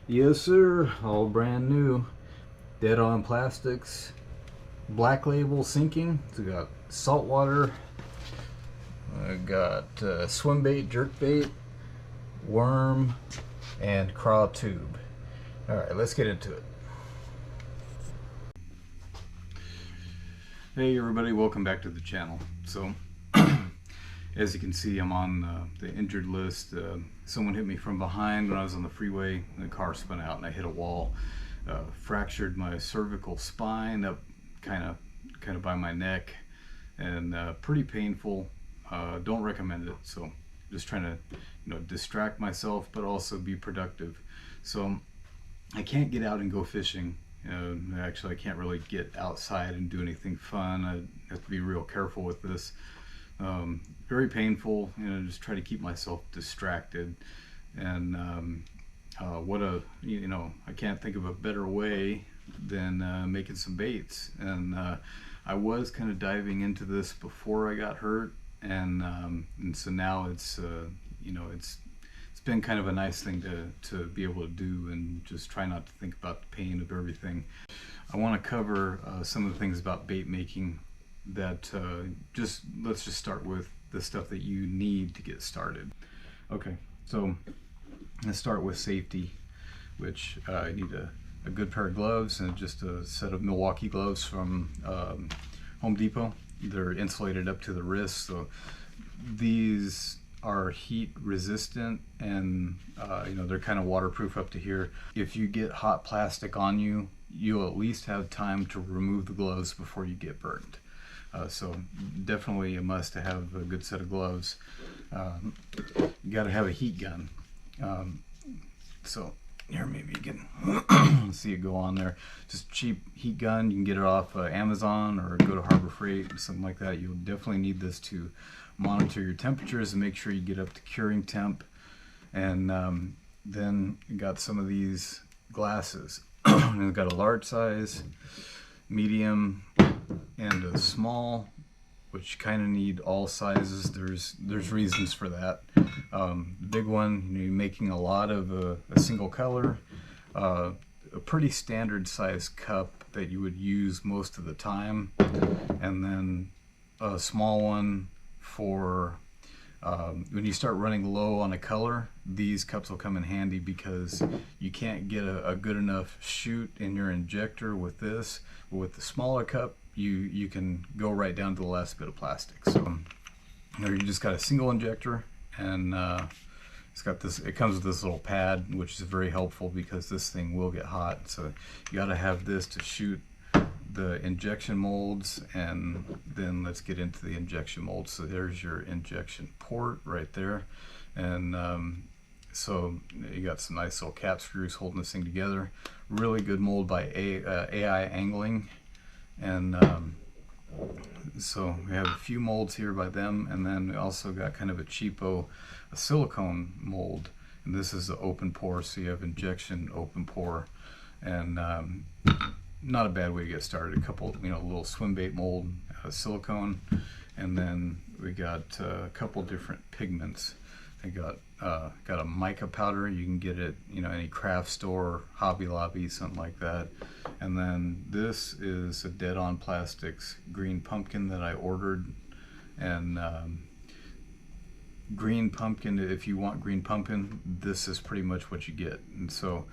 Yes sir, all brand new, dead on plastics, black label sinking. So we got salt water, I got swim bait, jerk bait, worm, and craw tube. Alright, let's get into it. Hey everybody, welcome back to the channel. So as you can see, I'm on the injured list. Someone hit me from behind when I was on the freeway, and the car spun out and I hit a wall. Fractured my cervical spine up kind of by my neck, and pretty painful. Don't recommend it. So just trying to distract myself but also be productive. So I can't get out and go fishing. Actually, I can't really get outside and do anything fun. I have to be real careful with this. Very painful, just try to keep myself distracted. And I can't think of a better way than making some baits. And I was kind of diving into this before I got hurt, and so now it's been kind of a nice thing to be able to do, and just try not to think about the pain of everything. I want to cover some of the things about bait making that let's just start with the stuff that you need to get started. Okay, so let's start with safety, which you need a good pair of gloves and just a set of Milwaukee gloves from Home Depot. They're insulated up to the wrist, so these are heat resistant, and they're kind of waterproof up to here. If you get hot plastic on you, you'll at least have time to remove the gloves before you get burned. So definitely a must to have a good set of gloves. You got to have a heat gun. So here, maybe you can see it go on there. Just cheap heat gun. You can get it off Amazon or go to Harbor Freight, something like that. You'll definitely need this to monitor your temperatures and make sure you get up to curing temp. And then you got some of these glasses. We've got a large size, medium, and a small, which kind of need all sizes. There's reasons for that. Big one, you're making a lot of a single color, a pretty standard size cup that you would use most of the time, and then a small one for when you start running low on a color. These cups will come in handy because you can't get a good enough shoot in your injector with this. With the smaller cup, you can go right down to the last bit of plastic. So you just got a single injector, and it comes with this little pad, which is very helpful because this thing will get hot. So you got to have this to shoot the injection molds, and then let's get into the injection molds. So there's your injection port right there, and so you got some nice little cap screws holding this thing together. Really good mold by AI Angling, and so we have a few molds here by them, and then we also got kind of a cheapo silicone mold, and this is the open pore, so you have injection, open pore, and not a bad way to get started. A couple, little swim bait mold, silicone, and then we got a couple different pigments. I got a mica powder. You can get it, any craft store, Hobby Lobby, something like that. And then this is a Dead on Plastics green pumpkin that I ordered. And green pumpkin, if you want green pumpkin, this is pretty much what you get. And so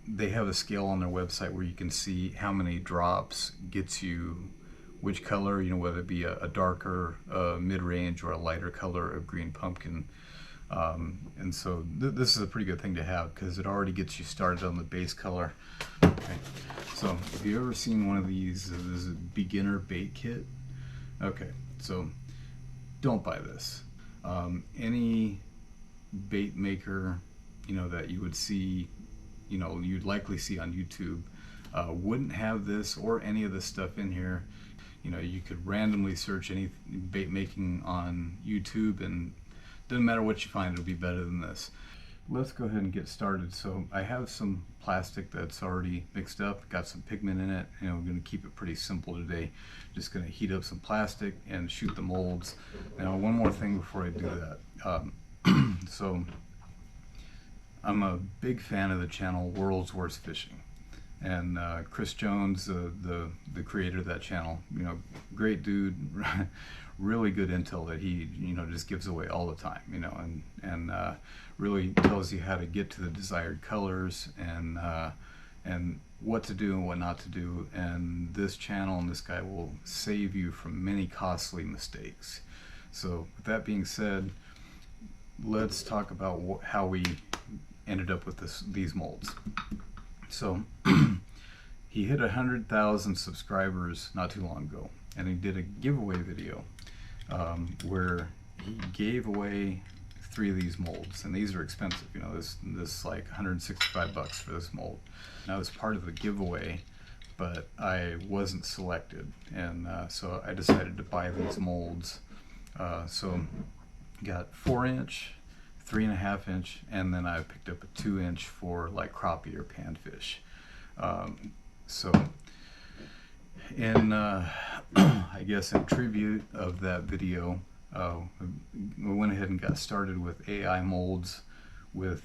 they have a scale on their website where you can see how many drops gets you which color, whether it be a darker, mid-range, or a lighter color of green pumpkin. And so this is a pretty good thing to have because it already gets you started on the base color. Okay, so have you ever seen one of these? This is a beginner bait kit. Okay, so don't buy this. Any bait maker, that you would see, you'd likely see on YouTube, wouldn't have this or any of this stuff in here. You could randomly search any bait making on YouTube, and doesn't matter what you find, it'll be better than this. Let's go ahead and get started. So I have some plastic that's already mixed up, got some pigment in it. We're going to keep it pretty simple today. Just going to heat up some plastic and shoot the molds. Now, one more thing before I do that. So I'm a big fan of the channel World's Worst Fishing, and Chris Jones, the creator of that channel, great dude, really good intel that he just gives away all the time, and really tells you how to get to the desired colors, and what to do and what not to do. And this channel and this guy will save you from many costly mistakes. So with that being said, let's talk about how we ended up with these molds. So he hit 100,000 subscribers not too long ago, and he did a giveaway video where he gave away 3 of these molds, and these are expensive. This like 165 bucks for this mold. Now, it's part of the giveaway, but I wasn't selected, and so I decided to buy these molds. So got 4-inch, 3.5-inch, and then I picked up a 2-inch for like crappie or panfish. So in I guess in tribute of that video, we went ahead and got started with AI molds with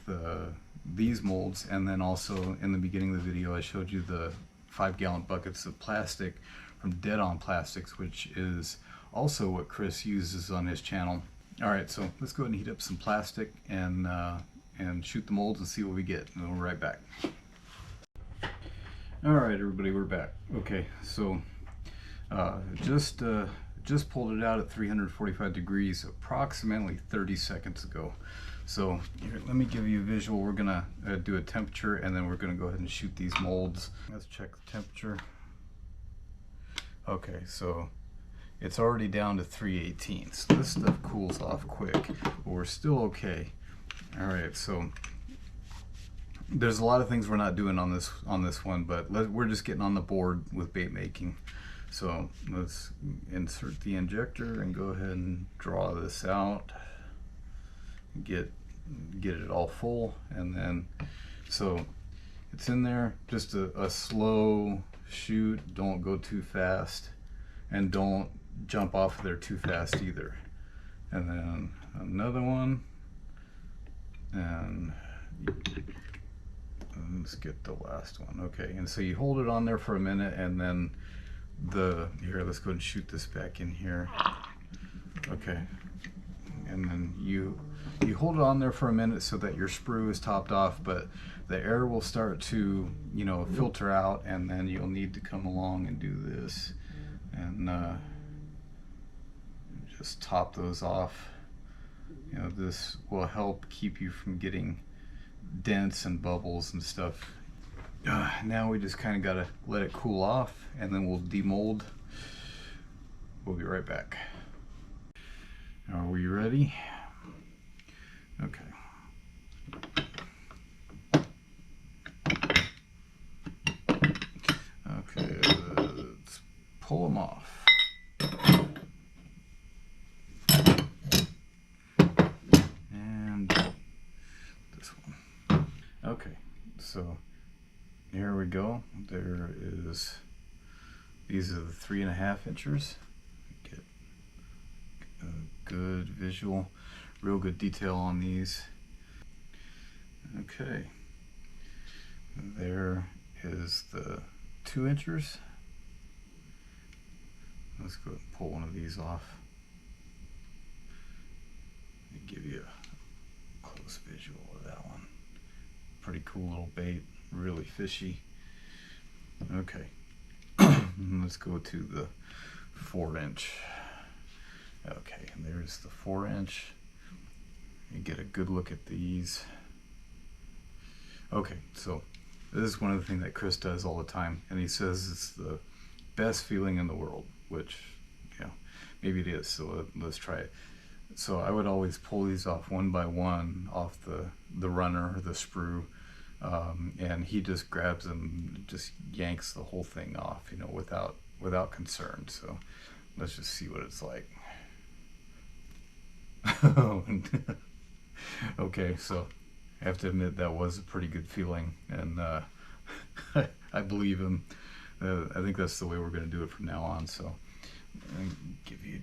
these molds, and then also in the beginning of the video I showed you the 5-gallon buckets of plastic from Dead On Plastics, which is also what Chris uses on his channel. Alright, so let's go ahead and heat up some plastic and shoot the molds and see what we get, and we'll be right back. Alright everybody, we're back. Okay, so just pulled it out at 345 degrees approximately 30 seconds ago. So here, let me give you a visual. We're gonna do a temperature, and then we're gonna go ahead and shoot these molds. Let's check the temperature. Okay, so it's already down to 318. So this stuff cools off quick, but we're still okay. All right, so there's a lot of things we're not doing on this one, but we're just getting on the board with bait making. So let's insert the injector and go ahead and draw this out. Get it all full, and then so it's in there. Just a slow shoot. Don't go too fast, and don't jump off of there too fast either. And then another one, and let's get the last one. Okay, and so you hold it on there for a minute, and then here, let's go ahead and shoot this back in here. Okay, and then you hold it on there for a minute so that your sprue is topped off, but the air will start to filter out, and then you'll need to come along and do this and just top those off. This will help keep you from getting dents and bubbles and stuff. Now we just kind of got to let it cool off, and then we'll demold. We'll be right back. Are we ready? Okay. Okay, let's pull them off. And this one. Okay, so here we go. These are the 3.5 inchers. Get a good visual, real good detail on these. Okay, there is the 2 inchers. Let's go ahead and pull one of these off and give you a close visual of that one. Pretty cool little bait, really fishy. Okay, let's go to the 4-inch. Okay, and there's the 4-inch. You get a good look at these. Okay, so this is one of the things that Chris does all the time, and he says it's the best feeling in the world, which, maybe it is, so let's try it. So I would always pull these off one by one off the runner or the sprue, and he just grabs them, just yanks the whole thing off, you know, without concern. So let's just see what it's like. Okay, so I have to admit that was a pretty good feeling, and I believe him. I think that's the way we're going to do it from now on. So I'll give you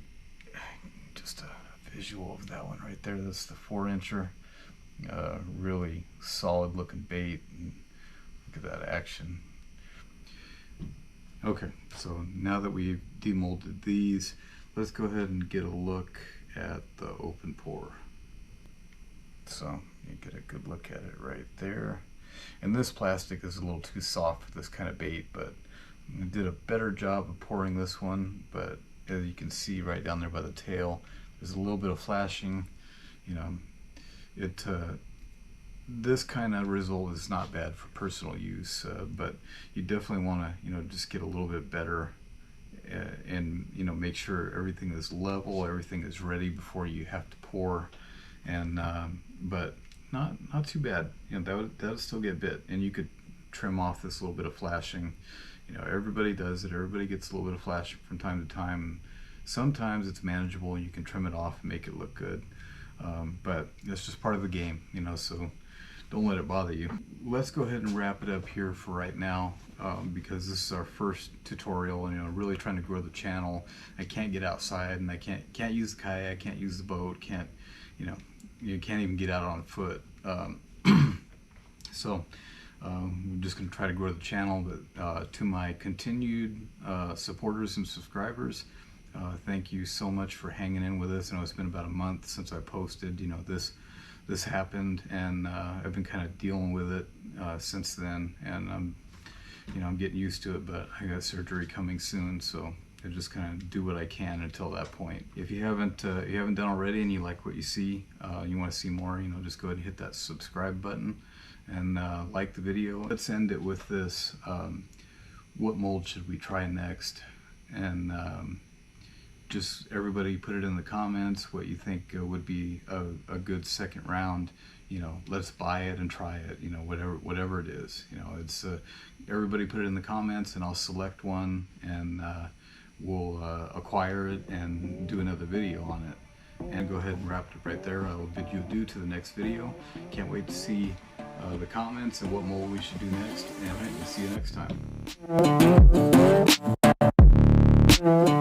just a visual of that one right there. That's the 4-incher. Really solid looking bait. And look at that action. Okay, so now that we've demolded these, let's go ahead and get a look at the open pour. So you get a good look at it right there. And this plastic is a little too soft for this kind of bait, but I did a better job of pouring this one. But as you can see right down there by the tail, there's a little bit of flashing. You know, this kind of result is not bad for personal use, but you definitely want to, you know, just get a little bit better and, you know, make sure everything is level, everything is ready before you have to pour. And but not too bad. You know, that would still get bit, and you could trim off this little bit of flashing. You know, everybody does it. Everybody gets a little bit of flashing from time to time. Sometimes it's manageable and you can trim it off and make it look good. But that's just part of the game, you know, so don't let it bother you. Let's go ahead and wrap it up here for right now, because this is our first tutorial, and, you know, really trying to grow the channel. I can't get outside, and I can't use the kayak, can't use the boat, you know, you can't even get out on foot. So we're just going to try to grow the channel. But to my continued supporters and subscribers, thank you so much for hanging in with us. I know it's been about a month since I posted. You know, this happened, and I've been kind of dealing with it since then, and I'm getting used to it. But I got surgery coming soon, so I just kind of do what I can until that point. If you haven't done already and you like what you see, you want to see more, you know, just go ahead and hit that subscribe button and like the video. Let's end it with this. What mold should we try next? And just everybody put it in the comments what you think would be a good second round. You know, let's buy it and try it, you know, whatever it is. You know, it's everybody put it in the comments, and I'll select one, and we'll acquire it and do another video on it. And go ahead and wrap it up right there. I will bid you adieu to the next video. Can't wait to see the comments and what mold we should do next, and we'll see you next time.